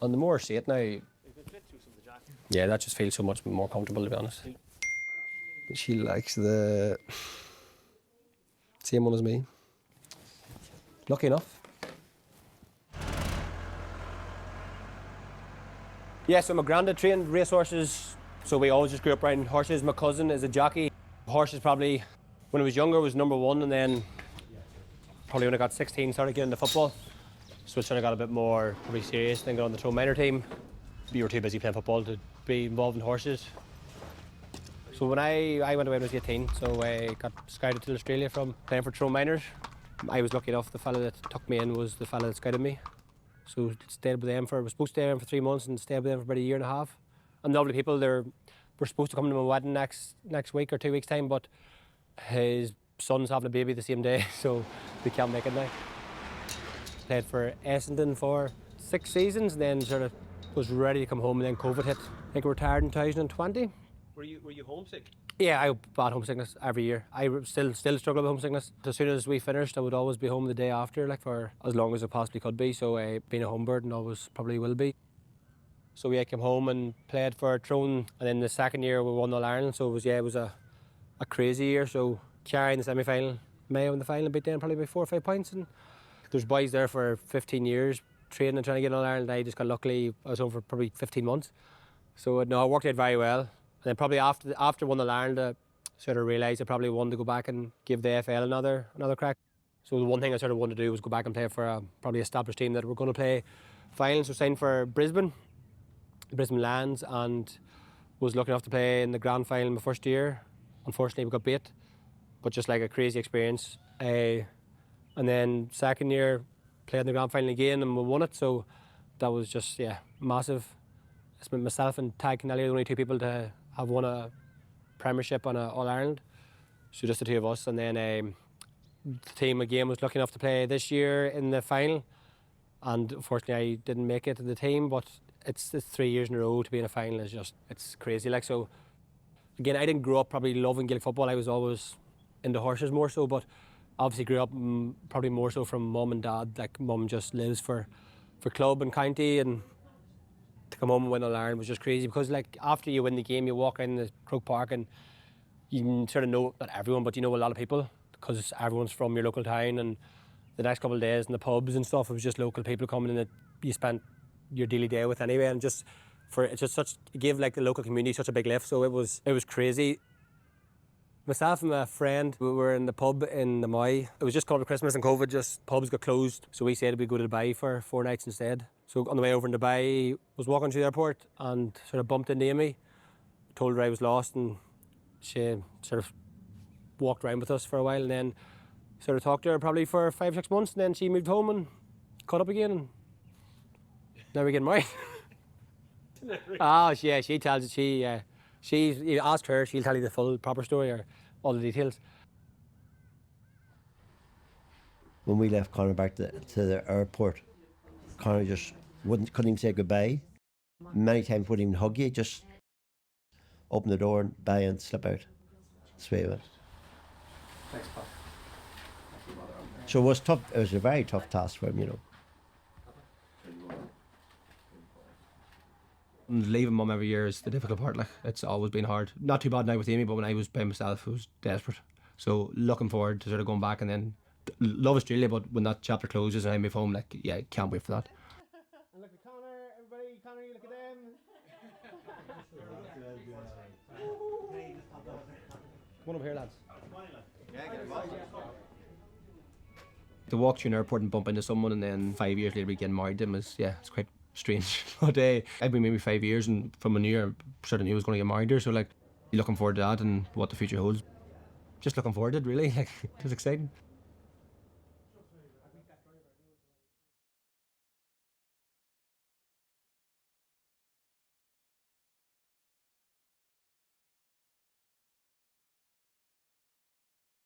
On the more I see it now, yeah, that just feels so much more comfortable, to be honest. She likes the same one as me. Lucky enough. Yeah, so my granddad trained racehorses, so we always just grew up around horses. My cousin is a jockey. Horses probably, when I was younger, was number one, and then probably when I got 16, started getting into football. So it sort of got a bit more probably serious, then got on the Tyrone minor team. We were too busy playing football to be involved in horses. So when I went away when I was 18, so I got scouted to Australia from playing for Tyrone minors. I was lucky enough, the fella that took me in was the fella that scouted me. So stayed with them was supposed to stay there for 3 months and stayed with them for about a year and a half. And lovely people, we're supposed to come to my wedding next week or 2 weeks' time, but his son's having a baby the same day, so we can't make it now. Played for Essendon for 6 seasons, and then sort of was ready to come home, and then COVID hit. I think I retired in 2020. Were you homesick? Yeah, I had homesickness every year. I still struggle with homesickness. As soon as we finished, I would always be home the day after, like for as long as I possibly could be. So being a home bird and always probably will be. So I came home and played for Tyrone, and then the second year we won All Ireland. So it was a crazy year. So Kerry in the semi-final, Mayo in the final, beat them probably by 4 or 5 points. And there's boys there for 15 years training and trying to get All Ireland. I just got luckily, I was home for probably 15 months. So no, it worked out very well. And then probably after won the Ireland, I sort of realised I probably wanted to go back and give the FL another crack. So the one thing I sort of wanted to do was go back and play for a probably established team that were going to play finals. So signed for Brisbane Lions, and was lucky enough to play in the grand final my first year. Unfortunately, we got beat, but just like a crazy experience. And then second year, played in the grand final again and we won it. So that was just massive. It's been myself and Tag Kennelly, the only 2 people to have won a premiership on All Ireland. So just the 2 of us. And then the team again was lucky enough to play this year in the final. And unfortunately I didn't make it to the team, but it's 3 years in a row to be in a final is just, it's crazy. Like, so again, I didn't grow up probably loving Gaelic football. I was always into horses more so, but obviously grew up probably more so from mum and dad. Like mum just lives for club and county, and to come home and win All Ireland was just crazy, because like after you win the game, you walk around the Croke Park and you sort of know, not everyone, but you know a lot of people, because everyone's from your local town. And the next couple of days in the pubs and stuff, it was just local people coming in that you spent your daily day with anyway, and just it gave like the local community such a big lift. So it was crazy. Myself and my friend, we were in the pub in the Moy. It was just called Christmas and COVID, just pubs got closed. So we said we'd go to Dubai for 4 nights instead. So on the way over in Dubai, was walking through the airport and sort of bumped into Amy. Told her I was lost, and she sort of walked around with us for a while, and then sort of talked to her probably for 5 or 6 months, and then she moved home and caught up again, and now we're getting married. Oh, yeah, she tells it. You ask her, she'll tell you the full proper story or all the details. When we left Conor back to the airport, Conor just couldn't even say goodbye. Many times wouldn't even hug you, just open the door and bye and slip out. Sway with it. Thanks, Pop. So it was tough. It was a very tough task for him, you know. Leaving mum every year is the difficult part. Like, it's always been hard. Not too bad now with Amy, but when I was by myself, it was desperate. So looking forward to sort of going back, and then love Australia, but when that chapter closes and I move home, like, yeah, can't wait for that. And look at Conor, everybody. Conor, you look at them. Come on over here, lads. To walk through an airport and bump into someone, and then 5 years later we get married to them is, it's quite strange. But I've been maybe 5 years, and from a new year I sort of knew I was going to get married there, so like, looking forward to that and what the future holds. Just looking forward to it, really. Like, it was exciting.